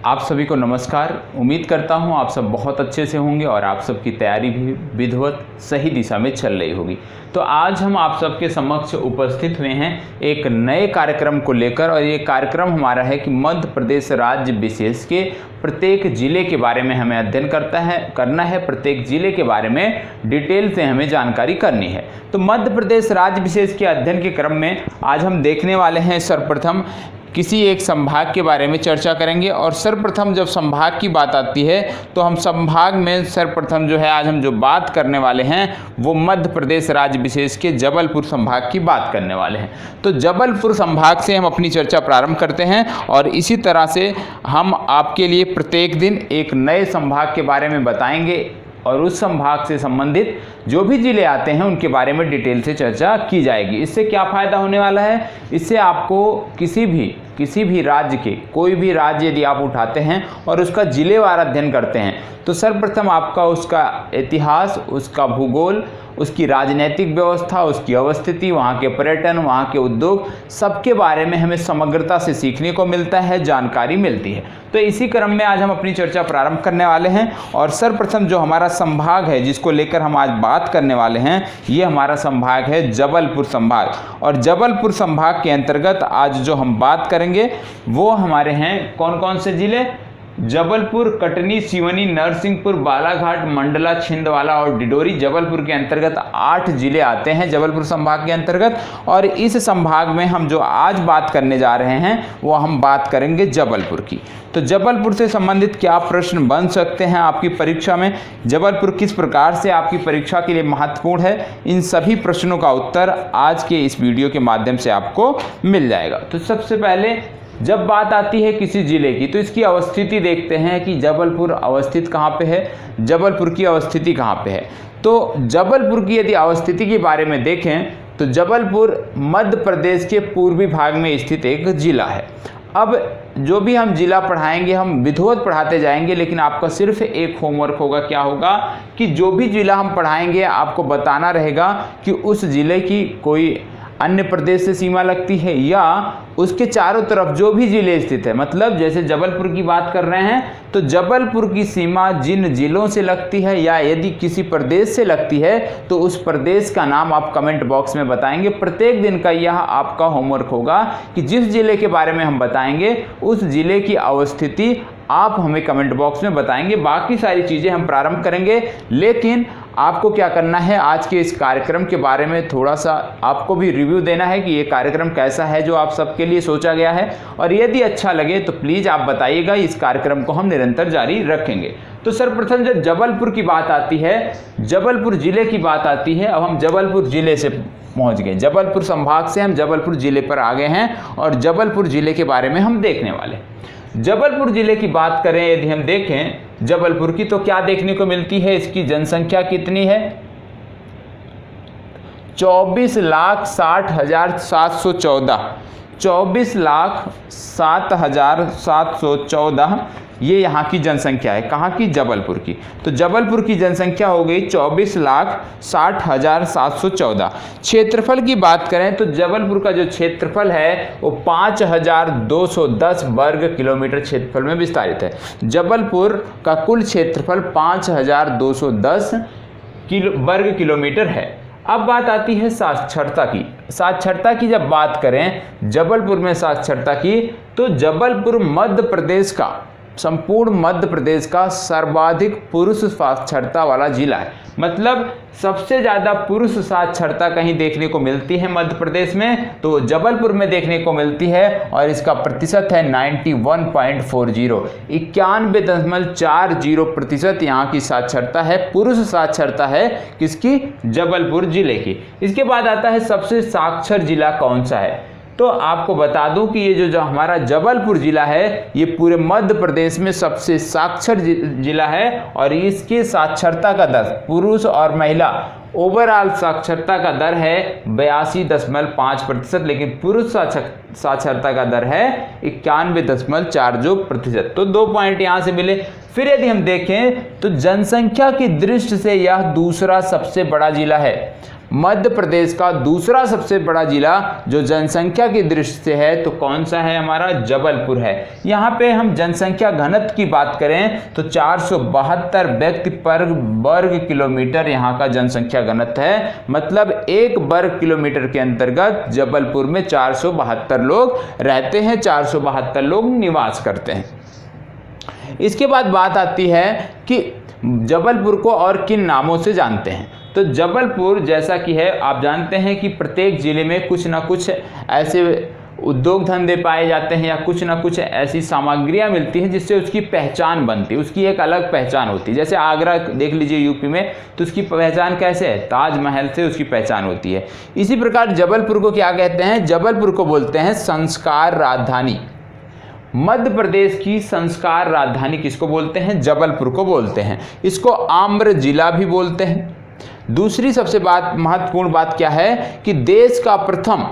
आप सभी को नमस्कार। उम्मीद करता हूं आप सब बहुत अच्छे से होंगे और आप सबकी तैयारी भी विधिवत सही दिशा में चल रही होगी। तो आज हम आप सबके समक्ष उपस्थित हुए हैं एक नए कार्यक्रम को लेकर, और ये कार्यक्रम हमारा है कि मध्य प्रदेश राज्य विशेष के प्रत्येक जिले के बारे में हमें अध्ययन करना है। प्रत्येक जिले के बारे में डिटेल से हमें जानकारी करनी है। तो मध्य प्रदेश राज्य विशेष के अध्ययन के क्रम में आज हम देखने वाले हैं सर्वप्रथम किसी एक संभाग के बारे में चर्चा करेंगे। और सर्वप्रथम जब संभाग की बात आती है तो हम संभाग में सर्वप्रथम जो है आज हम जो बात करने वाले हैं वो मध्य प्रदेश राज्य विशेष के जबलपुर संभाग की बात करने वाले हैं। तो जबलपुर संभाग से हम अपनी चर्चा प्रारंभ करते हैं और इसी तरह से हम आपके लिए प्रत्येक दिन एक नए संभाग के बारे में बताएंगे और उस संभाग से संबंधित जो भी जिले आते हैं उनके बारे में डिटेल से चर्चा की जाएगी। इससे क्या फ़ायदा होने वाला है? इससे आपको किसी भी राज्य के कोई भी राज्य यदि आप उठाते हैं और उसका जिलेवार अध्ययन करते हैं तो सर्वप्रथम आपका उसका इतिहास, उसका भूगोल, उसकी राजनीतिक व्यवस्था, उसकी अवस्थिति, वहाँ के पर्यटन, वहाँ के उद्योग, सबके बारे में हमें समग्रता से सीखने को मिलता है, जानकारी मिलती है। तो इसी क्रम में आज हम अपनी चर्चा प्रारंभ करने वाले हैं। और सर्वप्रथम जो हमारा संभाग है जिसको लेकर हम आज बात करने वाले हैं ये हमारा संभाग है जबलपुर संभाग। और जबलपुर संभाग के अंतर्गत आज जो हम बात करेंगे वो हमारे हैं कौन कौन से जिले? जबलपुर, कटनी, सिवनी, नरसिंहपुर, बालाघाट, मंडला, छिंदवाड़ा और डिडोरी। जबलपुर के अंतर्गत 8 जिले आते हैं जबलपुर संभाग के अंतर्गत। और इस संभाग में हम जो आज बात करने जा रहे हैं वो हम बात करेंगे जबलपुर की। तो जबलपुर से संबंधित क्या प्रश्न बन सकते हैं आपकी परीक्षा में, जबलपुर किस प्रकार से आपकी परीक्षा के लिए महत्वपूर्ण है, इन सभी प्रश्नों का उत्तर आज के इस वीडियो के माध्यम से आपको मिल जाएगा। तो सबसे पहले जब बात आती है किसी जिले की तो इसकी अवस्थिति देखते हैं कि जबलपुर अवस्थित कहाँ पे है, जबलपुर की अवस्थिति कहाँ पे है। तो जबलपुर की यदि अवस्थिति के बारे में देखें तो जबलपुर मध्य प्रदेश के पूर्वी भाग में स्थित एक जिला है। अब जो भी हम जिला पढ़ाएंगे हम विधिवत पढ़ाते जाएंगे, लेकिन आपका सिर्फ एक होमवर्क होगा, क्या होगा कि जो भी जिला हम पढ़ाएंगे आपको बताना रहेगा कि उस जिले की कोई अन्य प्रदेश से सीमा लगती है या उसके चारों तरफ जो भी जिले स्थित है। मतलब जैसे जबलपुर की बात कर रहे हैं तो जबलपुर की सीमा जिन जिलों से लगती है या यदि किसी प्रदेश से लगती है तो उस प्रदेश का नाम आप कमेंट बॉक्स में बताएंगे। प्रत्येक दिन का यह आपका होमवर्क होगा कि जिस जिले के बारे में हम बताएंगे उस जिले की अवस्थिति आप हमें कमेंट बॉक्स में बताएंगे। बाकी सारी चीज़ें हम प्रारंभ करेंगे, लेकिन आपको क्या करना है आज के इस कार्यक्रम के बारे में थोड़ा सा आपको भी रिव्यू देना है कि ये कार्यक्रम कैसा है जो आप सबके लिए सोचा गया है। और यदि अच्छा लगे तो प्लीज़ आप बताइएगा, इस कार्यक्रम को हम निरंतर जारी रखेंगे। तो सर्वप्रथम जब जबलपुर की बात आती है, जबलपुर जिले की बात आती है, अब हम जबलपुर जिले से पहुंच गए, जबलपुर संभाग से हम जबलपुर जिले पर आ गए हैं और जबलपुर जिले के बारे में हम देखने वाले। जबलपुर जिले की बात करें यदि हम देखें जबलपुर की तो क्या देखने को मिलती है, इसकी जनसंख्या कितनी है? 24,60,714 24,07,714 ये यहाँ की जनसंख्या है। कहाँ की? जबलपुर की। तो जबलपुर की जनसंख्या हो गई 24,60,714। क्षेत्रफल की बात करें तो जबलपुर का जो क्षेत्रफल है वो 5,210 वर्ग किलोमीटर क्षेत्रफल में विस्तारित है। जबलपुर का कुल क्षेत्रफल 5,210 वर्ग किलोमीटर है। अब बात आती है साक्षरता की। साक्षरता की जब बात करें जबलपुर में साक्षरता की तो जबलपुर मध्य प्रदेश का, संपूर्ण मध्य प्रदेश का सर्वाधिक पुरुष साक्षरता वाला जिला है। मतलब सबसे ज़्यादा पुरुष साक्षरता कहीं देखने को मिलती है मध्य प्रदेश में तो जबलपुर में देखने को मिलती है और इसका प्रतिशत है 91.40, 91.40% यहाँ की साक्षरता है, पुरुष साक्षरता है किसकी? जबलपुर जिले की। इसके बाद आता है सबसे साक्षर जिला कौन सा है। तो आपको बता दूं कि ये जो हमारा जबलपुर जिला है ये पूरे मध्य प्रदेश में सबसे साक्षर जिला है और इसकी साक्षरता का दर, पुरुष और महिला ओवरऑल साक्षरता का दर है 82.5%, लेकिन पुरुष साक्षरता का दर है 91.40%। तो 2 पॉइंट यहाँ से मिले। फिर यदि हम देखें तो जनसंख्या की दृष्टि से यह दूसरा सबसे बड़ा जिला है। मध्य प्रदेश का दूसरा सबसे बड़ा जिला जो जनसंख्या की दृष्टि से है तो कौन सा है, हमारा जबलपुर है। यहाँ पे हम जनसंख्या घनत्व की बात करें तो 472 व्यक्ति पर वर्ग किलोमीटर यहाँ का जनसंख्या घनत्व है। मतलब 1 वर्ग किलोमीटर के अंतर्गत जबलपुर में 472 लोग रहते हैं, 472 लोग निवास करते हैं। इसके बाद बात आती है कि जबलपुर को और किन नामों से जानते हैं। तो जबलपुर जैसा कि है, आप जानते हैं कि प्रत्येक ज़िले में कुछ ना कुछ ऐसे उद्योग धंधे पाए जाते हैं या कुछ ना कुछ ऐसी सामग्रियां मिलती हैं जिससे उसकी पहचान बनती है, उसकी एक अलग पहचान होती है। जैसे आगरा देख लीजिए यूपी में, तो उसकी पहचान कैसे है, ताजमहल से उसकी पहचान होती है। इसी प्रकार जबलपुर को क्या कहते हैं, जबलपुर को बोलते हैं संस्कार राजधानी। मध्य प्रदेश की संस्कार राजधानी किसको बोलते हैं, जबलपुर को बोलते हैं। इसको आम्र जिला भी बोलते हैं। दूसरी सबसे महत्वपूर्ण बात क्या है कि देश का प्रथम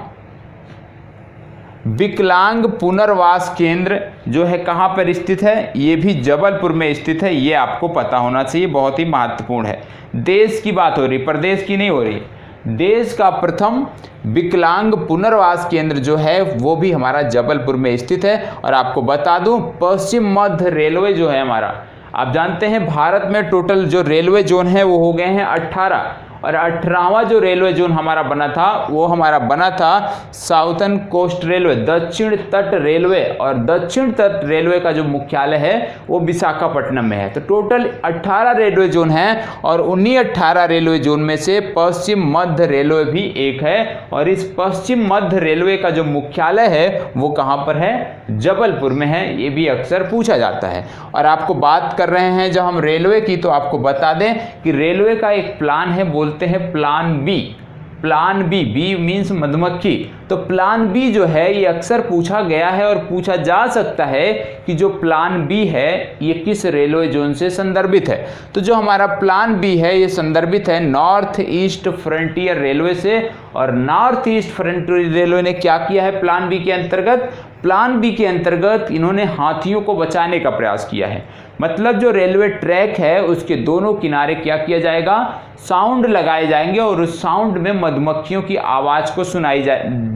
विकलांग पुनर्वास केंद्र जो है कहाँ पर स्थित है, ये भी जबलपुर में स्थित है। ये आपको पता होना चाहिए, बहुत ही महत्वपूर्ण है। देश की बात हो रही, प्रदेश की नहीं हो रही। देश का प्रथम विकलांग पुनर्वास केंद्र जो है वो भी हमारा जबलपुर में स्थित है। और आपको बता दूं, पश्चिम मध्य रेलवे जो है हमारा, आप जानते हैं भारत में टोटल जो रेलवे जोन है वो हो गए हैं 18, और 18वां जो रेलवे जोन हमारा बना था वो हमारा बना था साउथर्न कोस्ट रेलवे, दक्षिण तट रेलवे। और दक्षिण तट रेलवे का जो मुख्यालय है वो विशाखापट्टनम में है। तो टोटल 18 रेलवे जोन हैं और उन्हीं 18 रेलवे जोन में से पश्चिम मध्य रेलवे भी एक है। और इस पश्चिम मध्य रेलवे का जो मुख्यालय है वो कहाँ पर है, जबलपुर में है। ये भी अक्सर पूछा जाता है। और आपको बात कर रहे हैं जब हम रेलवे की, तो आपको बता दें कि रेलवे का एक प्लान है, बोलते हैं plan B. Plan B, B means मधुमक्खी। तो प्लान बी जो है ये अक्सर पूछा गया है और पूछा जा सकता है कि जो प्लान बी है ये किस रेलवे जोन से संदर्भित है। तो जो हमारा प्लान बी है ये संदर्भित है नॉर्थ ईस्ट फ्रंटियर रेलवे से। और नॉर्थ ईस्ट फ्रंटियर रेलवे ने क्या किया है प्लान बी के अंतर्गत, प्लान बी के अंतर्गत इन्होंने हाथियों को बचाने का प्रयास किया है। मतलब जो रेलवे ट्रैक है उसके दोनों किनारे क्या किया जाएगा, साउंड लगाए जाएंगे और उस साउंड में मधुमक्खियों की आवाज़ को सुनाई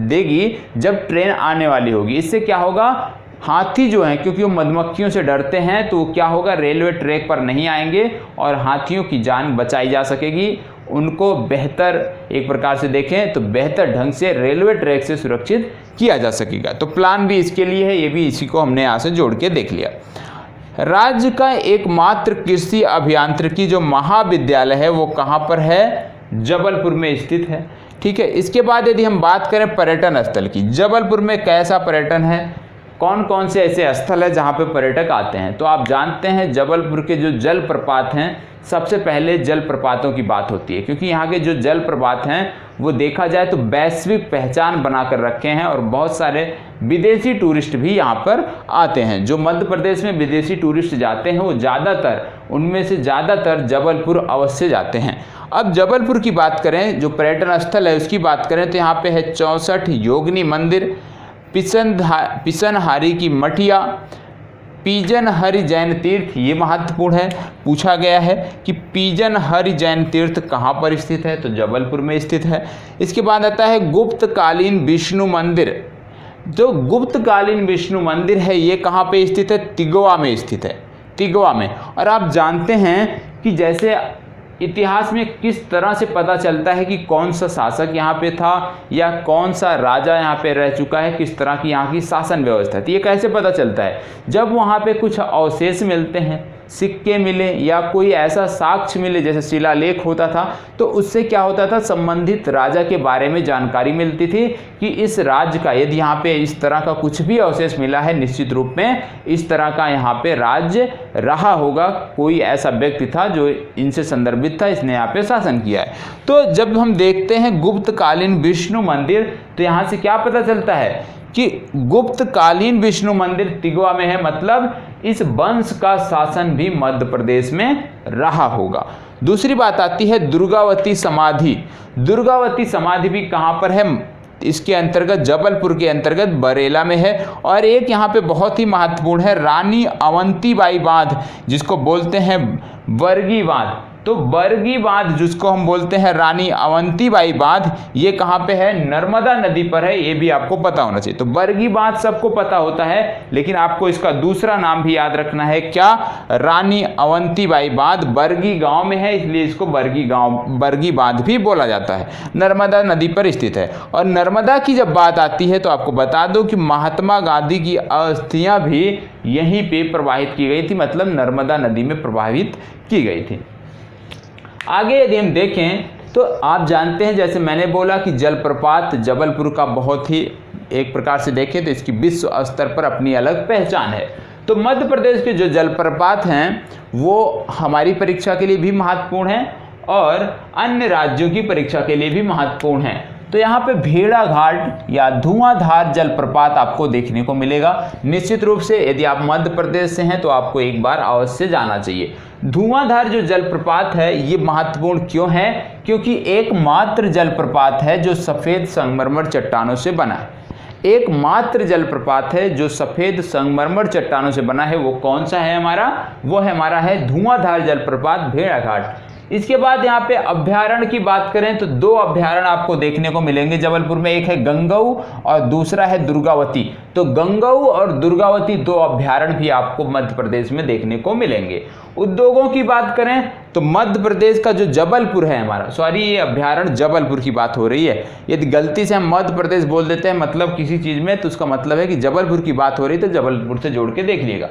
देगी जब ट्रेन आने वाली होगी। इससे क्या होगा, हाथी जो हैं क्योंकि वो मधुमक्खियों से डरते हैं तो क्या होगा, रेलवे ट्रैक पर नहीं आएंगे और हाथियों की जान बचाई जा सकेगी। उनको बेहतर, एक प्रकार से देखें तो बेहतर ढंग से रेलवे ट्रैक से सुरक्षित किया जा सकेगा। तो प्लान भी इसके लिए है, ये भी इसी को हमने यहाँ से जोड़ के देख लिया। राज्य का एकमात्र कृषि अभियांत्रिकी जो महाविद्यालय है वो कहाँ पर है, जबलपुर में स्थित है। ठीक है। इसके बाद यदि हम बात करें पर्यटन स्थल की, जबलपुर में कैसा पर्यटन है, कौन कौन से ऐसे स्थल है जहाँ पे पर्यटक आते हैं। तो आप जानते हैं जबलपुर के जो जलप्रपात हैं, सबसे पहले जलप्रपातों की बात होती है क्योंकि यहाँ के जो जलप्रपात हैं वो देखा जाए तो वैश्विक पहचान बनाकर रखे हैं और बहुत सारे विदेशी टूरिस्ट भी यहाँ पर आते हैं। जो मध्य प्रदेश में विदेशी टूरिस्ट जाते हैं वो ज़्यादातर, उनमें से ज़्यादातर जबलपुर अवश्य जाते हैं। अब जबलपुर की बात करें, जो पर्यटन स्थल है उसकी बात करें तो यहाँ पे है 64 योगिनी मंदिर, पिसनहारी की मठिया, पीजनहरि जैन तीर्थ। ये महत्वपूर्ण है, पूछा गया है कि पीजनहरि जैन तीर्थ कहाँ पर स्थित है, तो जबलपुर में स्थित है। इसके बाद आता है गुप्तकालीन विष्णु मंदिर। जो गुप्तकालीन विष्णु मंदिर है ये कहाँ पे स्थित है, तिगवा में स्थित है, तिगवा में। और आप जानते हैं कि जैसे इतिहास में किस तरह से पता चलता है कि कौन सा शासक यहाँ पे था या कौन सा राजा यहाँ पे रह चुका है, किस तरह की यहाँ की शासन व्यवस्था थी, ये कैसे पता चलता है, जब वहाँ पे कुछ अवशेष मिलते हैं, सिक्के मिले या कोई ऐसा साक्ष्य मिले जैसे शिलालेख होता था, तो उससे क्या होता था, संबंधित राजा के बारे में जानकारी मिलती थी कि इस राज्य का, यदि यहाँ पे इस तरह का कुछ भी अवशेष मिला है, निश्चित रूप में इस तरह का यहाँ पे राज्य रहा होगा, कोई ऐसा व्यक्ति था जो इनसे संदर्भित था, इसने यहाँ पे शासन किया है। तो जब हम देखते हैं गुप्तकालीन विष्णु मंदिर, तो यहाँ से क्या पता चलता है कि गुप्तकालीन विष्णु मंदिर तिगवा में है, मतलब इस वंश का शासन भी मध्य प्रदेश में रहा होगा। दूसरी बात आती है दुर्गावती समाधि। दुर्गावती समाधि भी कहाँ पर है, इसके अंतर्गत जबलपुर के अंतर्गत बरेला में है। और एक यहाँ पे बहुत ही महत्वपूर्ण है रानी अवंतीबाई बांध, जिसको बोलते हैं वर्गी बांध। तो बरगी बांध जिसको हम बोलते हैं रानी अवंतीबाई बांध, ये कहाँ पे है? नर्मदा नदी पर है, ये भी आपको पता होना चाहिए। तो बरगी बांध सबको पता होता है, लेकिन आपको इसका दूसरा नाम भी याद रखना है, क्या? रानी अवंतीबाई बांध। बरगी गांव में है, इसलिए इसको बरगी बांध भी बोला जाता है। नर्मदा नदी पर स्थित है। और नर्मदा की जब बात आती है तो आपको बता दो कि महात्मा गांधी की अस्थियां भी यहीं पे प्रवाहित की गई थी, मतलब नर्मदा नदी में प्रवाहित की गई थी। आगे यदि हम देखें तो आप जानते हैं, जैसे मैंने बोला कि जलप्रपात जबलपुर का बहुत ही, एक प्रकार से देखें तो इसकी विश्व स्तर पर अपनी अलग पहचान है। तो मध्य प्रदेश के जो जलप्रपात हैं वो हमारी परीक्षा के लिए भी महत्वपूर्ण हैं और अन्य राज्यों की परीक्षा के लिए भी महत्वपूर्ण हैं। तो यहाँ पे भेड़ाघाट या धुआंधार जलप्रपात आपको देखने को मिलेगा। निश्चित रूप से यदि आप मध्य प्रदेश से हैं तो आपको एक बार अवश्य जाना चाहिए। धुआंधार जो जलप्रपात है ये महत्वपूर्ण क्यों है? क्योंकि एकमात्र जलप्रपात है जो सफ़ेद संगमरमर चट्टानों से बना है। एकमात्र जलप्रपात है जो सफ़ेद संगमरमर चट्टानों से बना है। वो कौन सा है हमारा? वो है हमारा है धुआंधार जलप्रपात भेड़ाघाट। इसके बाद यहाँ पे अभ्यारण्य की बात करें तो दो अभ्यारण्य आपको देखने को मिलेंगे जबलपुर में, एक है गंगऊ और दूसरा है दुर्गावती। तो गंगऊ और दुर्गावती दो अभ्यारण्य भी आपको मध्य प्रदेश में देखने को मिलेंगे। उद्योगों की बात करें तो मध्य प्रदेश का जो जबलपुर है हमारा, सॉरी ये अभ्यारण्य जबलपुर की बात हो रही है। यदि गलती से हम मध्य प्रदेश बोल देते हैं मतलब किसी चीज़ में, तो उसका मतलब है कि जबलपुर की बात हो रही है, तो जबलपुर से जोड़ के देख लीजिएगा।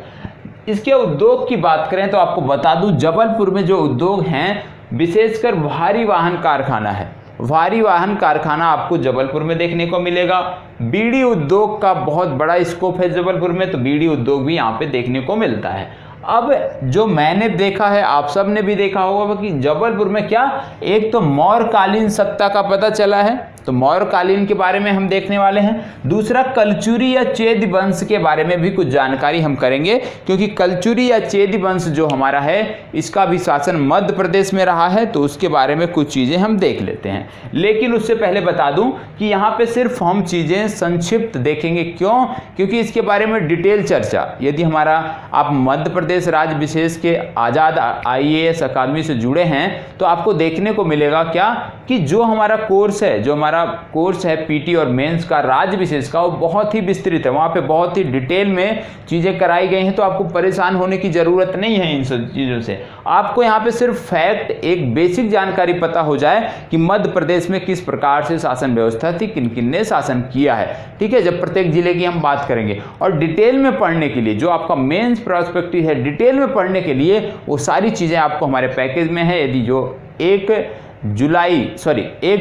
इसके उद्योग की बात करें तो आपको बता दूं जबलपुर में जो उद्योग हैं विशेषकर भारी वाहन कारखाना है। भारी वाहन कारखाना आपको जबलपुर में देखने को मिलेगा। बीड़ी उद्योग का बहुत बड़ा स्कोप है जबलपुर में, तो बीड़ी उद्योग भी यहाँ पे देखने को मिलता है। अब जो मैंने देखा है, आप सब ने भी देखा होगा कि जबलपुर में क्या, एक तो मौर्यकालीन सत्ता का पता चला है, तो मौर्यकालीन के बारे में हम देखने वाले हैं। दूसरा कलचुरी या चेदी वंश के बारे में भी कुछ जानकारी हम करेंगे, क्योंकि कलचुरी या चेदी वंश जो हमारा है इसका भी शासन मध्य प्रदेश में रहा है, तो उसके बारे में कुछ चीज़ें हम देख लेते हैं। लेकिन उससे पहले बता दूं कि यहाँ पे सिर्फ हम चीज़ें संक्षिप्त देखेंगे। क्यों? क्योंकि इसके बारे में डिटेल चर्चा, यदि हमारा आप मध्य प्रदेश राज्य विशेष के आज़ाद IAS अकादमी से जुड़े हैं तो आपको देखने को मिलेगा क्या कि जो हमारा कोर्स है, जो हमारा कोर्स है PT और मेंस का राज्य विशेष का, वो बहुत ही विस्तृत है। वहाँ पे बहुत ही डिटेल में चीज़ें कराई गई हैं, तो आपको परेशान होने की ज़रूरत नहीं है इन सब चीज़ों से। आपको यहाँ पे सिर्फ फैक्ट, एक बेसिक जानकारी पता हो जाए कि मध्य प्रदेश में किस प्रकार से शासन व्यवस्था थी, किन किन ने शासन किया है। ठीक है, जब प्रत्येक जिले की हम बात करेंगे। और डिटेल में पढ़ने के लिए जो आपका मेंस प्रोस्पेक्टिव है, डिटेल में पढ़ने के लिए वो सारी चीज़ें आपको हमारे पैकेज में है। यदि जो 1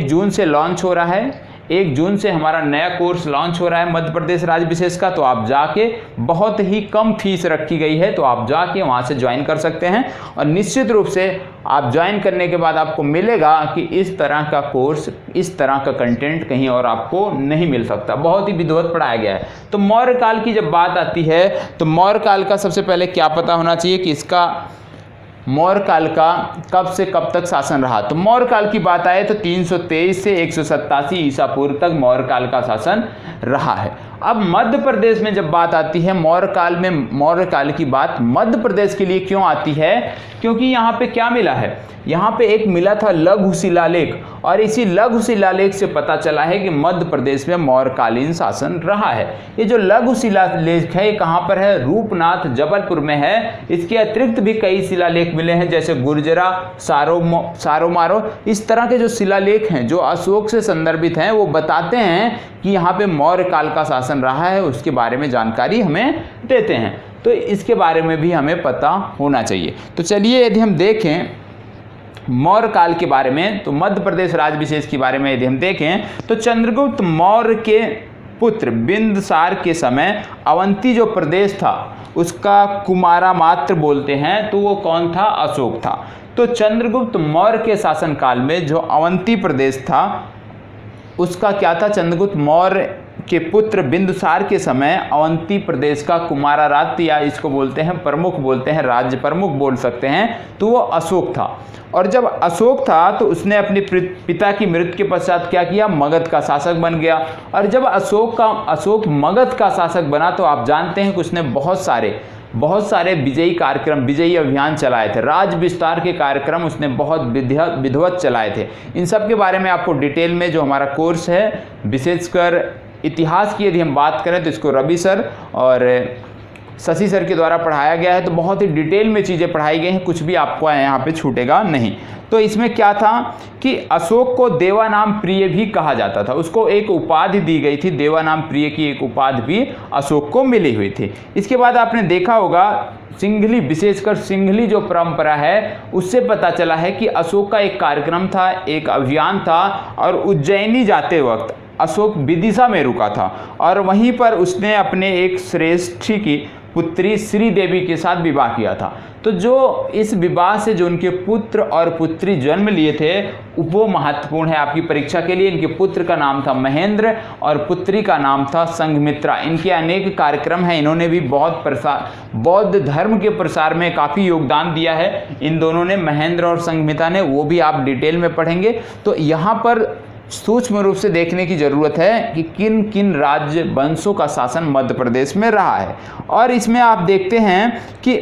जून से लॉन्च हो रहा है, 1 जून से हमारा नया कोर्स लॉन्च हो रहा है मध्य प्रदेश राज्य विशेष का, तो आप जाके, बहुत ही कम फीस रखी गई है, तो आप जाके वहाँ से ज्वाइन कर सकते हैं। और निश्चित रूप से आप ज्वाइन करने के बाद आपको मिलेगा कि इस तरह का कोर्स, इस तरह का कंटेंट कहीं और आपको नहीं मिल सकता, बहुत ही विधिवत पढ़ाया गया है। तो मौर्य काल की जब बात आती है तो मौर्य काल का सबसे पहले क्या पता होना चाहिए कि इसका मौर्य काल का कब से कब तक शासन रहा। तो मौर्य काल की बात आए तो 323 से 187 ईसा पूर्व तक मौर्य काल का शासन रहा है। अब मध्य प्रदेश में जब बात आती है मौर्य काल में, मौर्य काल की बात मध्य प्रदेश के लिए क्यों आती है? क्योंकि यहाँ पे क्या मिला है, यहाँ पे एक मिला था लघु शिलालेख, और इसी लघु शिलालेख से पता चला है कि मध्य प्रदेश में मौर्यकालीन शासन रहा है। ये जो लघु शिलालेख है ये कहाँ पर है? रूपनाथ जबलपुर में है। इसके अतिरिक्त भी कई शिलालेख मिले हैं, जैसे गुर्जरा, सारोमारो। इस तरह के जो शिलालेख हैं जो अशोक से संदर्भित हैं, वो बताते हैं कि यहाँ पे मौर्य काल का शासन रहा है, उसके बारे में जानकारी हमें देते हैं। तो इसके बारे में भी हमें पता होना चाहिए। तो चलिए यदि हम देखें मौर्य काल के बारे में, तो मध्य प्रदेश राज्य विशेष के बारे में यदि हम देखें तो चंद्रगुप्त मौर्य के पुत्र बिंदुसार के समय अवंती जो प्रदेश था उसका कुमारा मात्र बोलते हैं, तो वो कौन था? अशोक था। तो चंद्रगुप्त मौर्य के शासनकाल में जो अवंती प्रदेश था उसका क्या था? चंद्रगुप्त मौर्य के पुत्र बिंदुसार के समय अवंती प्रदेश का कुमारा राज्य, या इसको बोलते हैं प्रमुख, बोलते हैं राज्य प्रमुख बोल सकते हैं, तो वो अशोक था। और जब अशोक था तो उसने अपने पिता की मृत्यु के पश्चात क्या किया? मगध का शासक बन गया। और जब अशोक मगध का शासक बना तो आप जानते हैं कि उसने बहुत सारे बहुत सारे विजयी कार्यक्रम, विजयी अभियान चलाए थे, राज विस्तार के कार्यक्रम उसने बहुत विधिवत चलाए थे। इन सब के बारे में आपको डिटेल में जो हमारा कोर्स है, विशेषकर इतिहास की यदि हम बात करें तो इसको रवि सर और शशि सर के द्वारा पढ़ाया गया है। तो बहुत ही डिटेल में चीज़ें पढ़ाई गई हैं, कुछ भी आपको यहाँ पे छूटेगा नहीं। तो इसमें क्या था कि अशोक को देवानाम प्रिय भी कहा जाता था, उसको एक उपाधि दी गई थी, देवानाम प्रिय की एक उपाधि भी अशोक को मिली हुई थी। इसके बाद आपने देखा होगा सिंघली, विशेषकर सिंघली जो परंपरा है उससे पता चला है कि अशोक का एक कार्यक्रम था, एक अभियान था और उज्जैनी जाते वक्त अशोक विदिशा में रुका था और वहीं पर उसने अपने एक श्रेष्ठी की पुत्री श्री देवी के साथ विवाह किया था। तो जो इस विवाह से जो उनके पुत्र और पुत्री जन्म लिए थे वो महत्वपूर्ण है आपकी परीक्षा के लिए। इनके पुत्र का नाम था महेंद्र और पुत्री का नाम था संघमित्रा। इनके अनेक कार्यक्रम हैं, इन्होंने भी बौद्ध धर्म के प्रसार में काफ़ी योगदान दिया है इन दोनों ने, महेंद्र और संघमित्रा ने, वो भी आप डिटेल में पढ़ेंगे। तो यहाँ पर सूक्ष्म रूप से देखने की ज़रूरत है कि किन किन राज्य वंशों का शासन मध्य प्रदेश में रहा है। और इसमें आप देखते हैं कि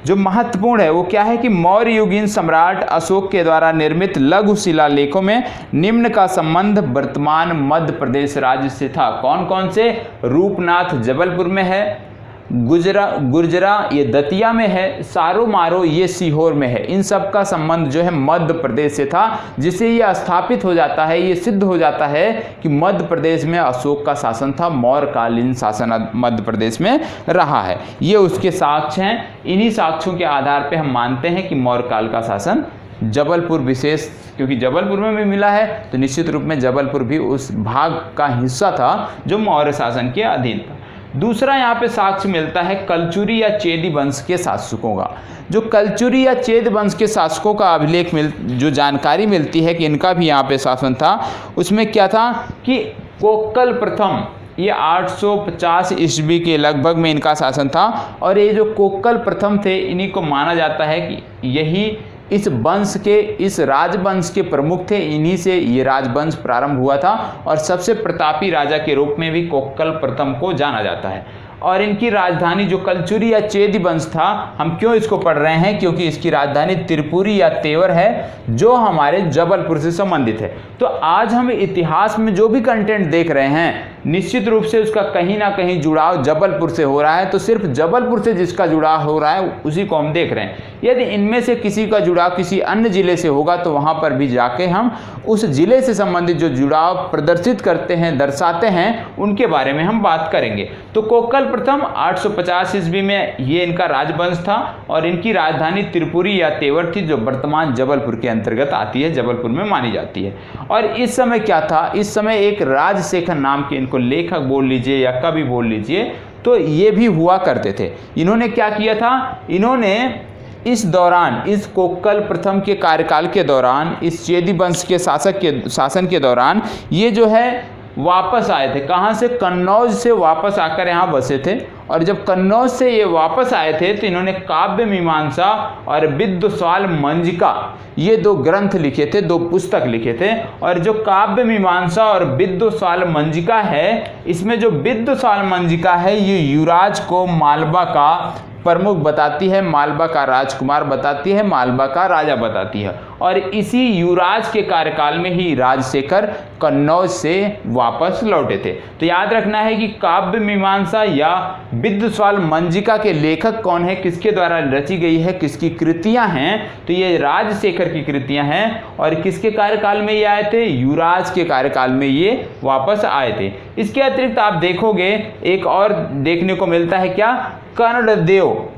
जो महत्वपूर्ण है वो क्या है कि मौर्य युगीन सम्राट अशोक के द्वारा निर्मित लघु शिलालेखों में निम्न का संबंध वर्तमान मध्य प्रदेश राज्य से था। कौन कौन से? रूपनाथ जबलपुर में है, गुर्जरा ये दतिया में है, सारो मारो ये सीहोर में है। इन सब का संबंध जो है मध्य प्रदेश से था, जिससे ये स्थापित हो जाता है, ये सिद्ध हो जाता है कि मध्य प्रदेश में अशोक का शासन था, मौर्यकालीन शासन मध्य प्रदेश में रहा है। ये उसके साक्ष्य हैं। इन्हीं साक्ष्यों के आधार पर हम मानते हैं कि मौर्य काल का शासन जबलपुर विशेष, क्योंकि जबलपुर में भी मिला है तो निश्चित रूप में जबलपुर भी उस भाग का हिस्सा था जो मौर्य शासन के अधीन था। दूसरा यहाँ पे साक्ष्य मिलता है कलचुरी या चेदी वंश के शासकों का। जो कलचुरी या चेद वंश के शासकों का अभिलेख जो जानकारी मिलती है कि इनका भी यहाँ पे शासन था, उसमें क्या था कि कोक्कल प्रथम, ये 850 ईस्वी के लगभग में इनका शासन था। और ये जो कोक्कल प्रथम थे इन्हीं को माना जाता है कि यही इस वंश के, इस राजवंश के प्रमुख थे, इन्हीं से ये राजवंश प्रारंभ हुआ था और सबसे प्रतापी राजा के रूप में भी कोक्कल प्रथम को जाना जाता है। और इनकी राजधानी जो कलचुरी या चेदी वंश था, हम क्यों इसको पढ़ रहे हैं? क्योंकि इसकी राजधानी त्रिपुरी या तेवर है जो हमारे जबलपुर से संबंधित है। तो आज हम इतिहास में जो भी कंटेंट देख रहे हैं निश्चित रूप से उसका कहीं ना कहीं जुड़ाव जबलपुर से हो रहा है। तो सिर्फ जबलपुर से जिसका जुड़ाव हो रहा है उसी को हम देख रहे हैं। यदि इनमें से किसी का जुड़ाव किसी अन्य जिले से होगा तो वहाँ पर भी जाके हम उस जिले से संबंधित जो जुड़ाव प्रदर्शित करते हैं, दर्शाते हैं, उनके बारे में हम बात करेंगे। तो कोक्कल प्रथम 850 ईस्वी में ये इनका राजवंश था और इनकी राजधानी त्रिपुरी या तेवर थी जो वर्तमान जबलपुर के अंतर्गत आती है, जबलपुर में मानी जाती है। और इस समय क्या था? इस समय एक राजशेखर नाम के, इनको लेखक बोल लीजिए या कवि बोल लीजिए, तो ये भी हुआ करते थे। इन्होंने क्या किया था? इन्होंने इस दौरान, इस कोक्कल प्रथम के कार्यकाल के दौरान, इस चेदी वंश के शासन के दौरान ये जो है वापस आए थे। कहाँ से? कन्नौज से वापस आकर यहाँ बसे थे। और जब कन्नौज से ये वापस आए थे तो इन्होंने काव्य मीमांसा और विद्वस्वाल मंजिका ये दो ग्रंथ लिखे थे, दो पुस्तक लिखे थे। और जो काव्य मीमांसा और विद्वस्वाल मंजिका है, इसमें जो विद्वस्वाल मंजिका है ये युवराज को मालवा का प्रमुख बताती है, मालवा का राजकुमार बताती है, मालवा का राजा बताती है। और इसी युवराज के कार्यकाल में ही राजशेखर कन्नौज से वापस लौटे थे। तो याद रखना है कि काव्य मीमांसा या विद्वस्वाल मंजिका के लेखक कौन है, किसके द्वारा रची गई है, किसकी कृतियां हैं? तो ये राजशेखर की कृतियां हैं। और किसके कार्यकाल में ये आए थे? युवराज के कार्यकाल में ये वापस आए थे। इसके अतिरिक्त आप देखोगे एक और देखने को मिलता है, क्या? कर्णदेव।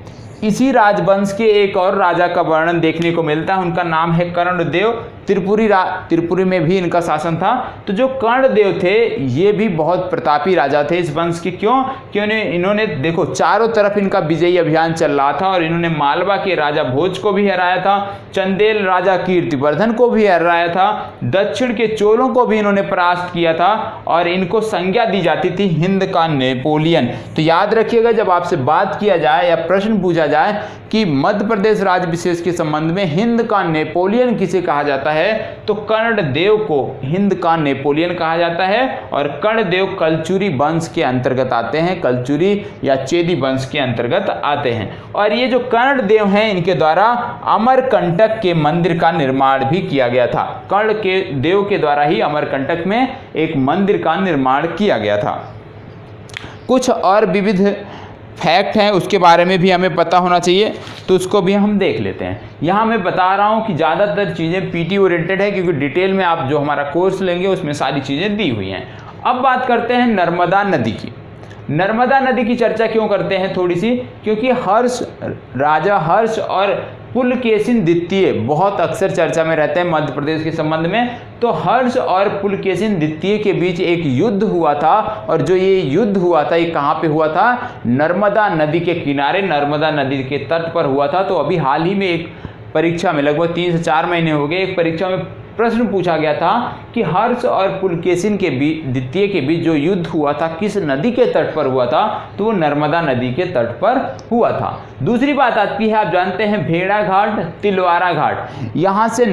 इसी राजवंश के एक और राजा का वर्णन देखने को मिलता है, उनका नाम है कर्णदेव। त्रिपुरी में भी इनका शासन था। तो जो कर्णदेव थे ये भी बहुत प्रतापी राजा थे इस वंश के। क्यों इन्होंने देखो चारों तरफ इनका विजयी अभियान चल रहा था और इन्होंने मालवा के राजा भोज को भी हराया था, चंदेल राजा कीर्तिवर्धन को भी हराया था, दक्षिण के चोलों को भी इन्होंने परास्त किया था और इनको संज्ञा दी जाती थी हिंद का नेपोलियन। तो याद रखिएगा जब आपसे बात किया जाए या प्रश्न पूछा किया जाए कि मध्य प्रदेश राज्य विशेष के संबंध में हिंद का नेपोलियन किसे कहा जाता है, तो कर्णदेव को हिंद का नेपोलियन कहा जाता है। और कर्णदेव कलचुरी वंश के अंतर्गत आते हैं, कलचुरी या चेदी वंश के अंतर्गत आते हैं। और ये जो कर्णदेव हैं इनके द्वारा अमरकंटक के मंदिर का निर्माण भी किया गया था। कर्ण के देव के द्वारा ही अमरकंटक में एक मंदिर का निर्माण किया गया था। कुछ और विविध फैक्ट हैं उसके बारे में भी हमें पता होना चाहिए, तो उसको भी हम देख लेते हैं। यहाँ मैं बता रहा हूँ कि ज़्यादातर चीज़ें पीटी ओरिएंटेड है, क्योंकि डिटेल में आप जो हमारा कोर्स लेंगे उसमें सारी चीज़ें दी हुई हैं। अब बात करते हैं नर्मदा नदी की। नर्मदा नदी की चर्चा क्यों करते हैं थोड़ी सी, क्योंकि राजा हर्ष और पुलकेशिन द्वितीय बहुत अक्सर चर्चा में रहते हैं मध्य प्रदेश के संबंध में। तो हर्ष और पुलकेशिन द्वितीय के बीच एक युद्ध हुआ था, और जो ये युद्ध हुआ था ये कहाँ पे हुआ था, नर्मदा नदी के किनारे, नर्मदा नदी के तट पर हुआ था। तो अभी हाल ही में एक परीक्षा में, लगभग 3 से 4 महीने हो गए, एक परीक्षा में प्रश्न पूछा गया था कि हर्ष और पुलकेशिन के बीच, द्वितीय के बीच जो युद्ध हुआ था किस नदी के तट पर हुआ था, तो वो नर्मदा नदी के तट पर हुआ था। दूसरी बात आती है, आप जानते हैं भेड़ाघाट, तिलवारा घाट, यहाँ से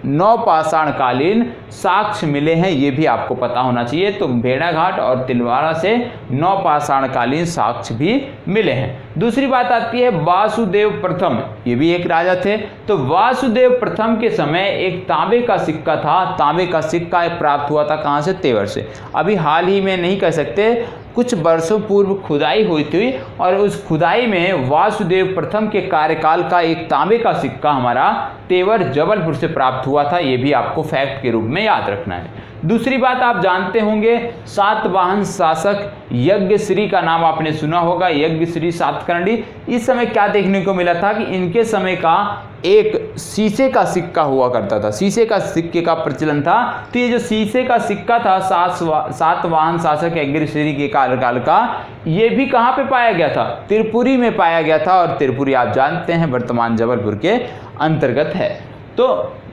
नौपाषाणकालीन साक्ष्य मिले हैं, ये भी आपको पता होना चाहिए। तो भेड़ाघाट और तिलवारा से नौपाषाणकालीन साक्ष्य भी मिले हैं। दूसरी बात आती है वासुदेव प्रथम, ये भी एक राजा थे। तो वासुदेव प्रथम के समय एक तांबे का सिक्का था, तांबे का सिक्का प्राप्त हुआ था कहाँ से, तेवर से। अभी हाल ही में नहीं कह सकते, कुछ वर्षों पूर्व खुदाई हुई थी, और उस खुदाई में वासुदेव प्रथम के कार्यकाल का एक तांबे का सिक्का हमारा तेवर जबलपुर से प्राप्त हुआ था। ये भी आपको फैक्ट के रूप में याद रखना है। दूसरी बात आप जानते होंगे, सातवाहन शासक यज्ञश्री का नाम आपने सुना होगा, यज्ञश्री सातकर्णी। इस समय क्या देखने को मिला था कि इनके समय का एक शीशे का सिक्का हुआ करता था, शीशे का सिक्के का प्रचलन था। तो ये जो शीशे का सिक्का था सातवाहन शासक यज्ञश्री के कार्यकाल का, ये भी कहाँ पे पाया गया था, त्रिपुरी में पाया गया था। और त्रिपुरी आप जानते हैं वर्तमान जबलपुर के अंतर्गत है। तो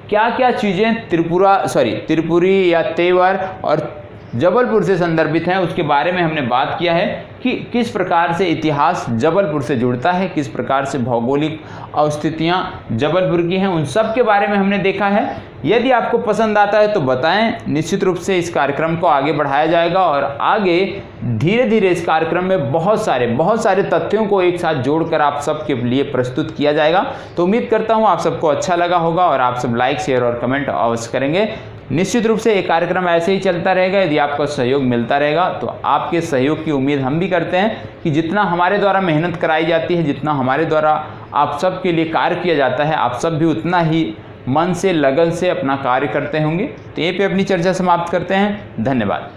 क्या क्या चीज़ें त्रिपुरी या तेवर और जबलपुर से संदर्भित हैं, उसके बारे में हमने बात किया है कि किस प्रकार से इतिहास जबलपुर से जुड़ता है, किस प्रकार से भौगोलिक अवस्थितियाँ जबलपुर की हैं, उन सब के बारे में हमने देखा है। यदि आपको पसंद आता है तो बताएं, निश्चित रूप से इस कार्यक्रम को आगे बढ़ाया जाएगा, और आगे धीरे धीरे इस कार्यक्रम में बहुत सारे तथ्यों को एक साथ जोड़कर आप सबके लिए प्रस्तुत किया जाएगा। तो उम्मीद करता हूँ आप सबको अच्छा लगा होगा, और आप सब लाइक, शेयर और कमेंट अवश्य करेंगे। निश्चित रूप से ये कार्यक्रम ऐसे ही चलता रहेगा। यदि आपका सहयोग मिलता रहेगा तो आपके सहयोग की उम्मीद हम भी करते हैं कि जितना हमारे द्वारा मेहनत कराई जाती है, जितना हमारे द्वारा आप सब के लिए कार्य किया जाता है, आप सब भी उतना ही मन से, लगन से अपना कार्य करते होंगे। तो ये पे अपनी चर्चा समाप्त करते हैं। धन्यवाद।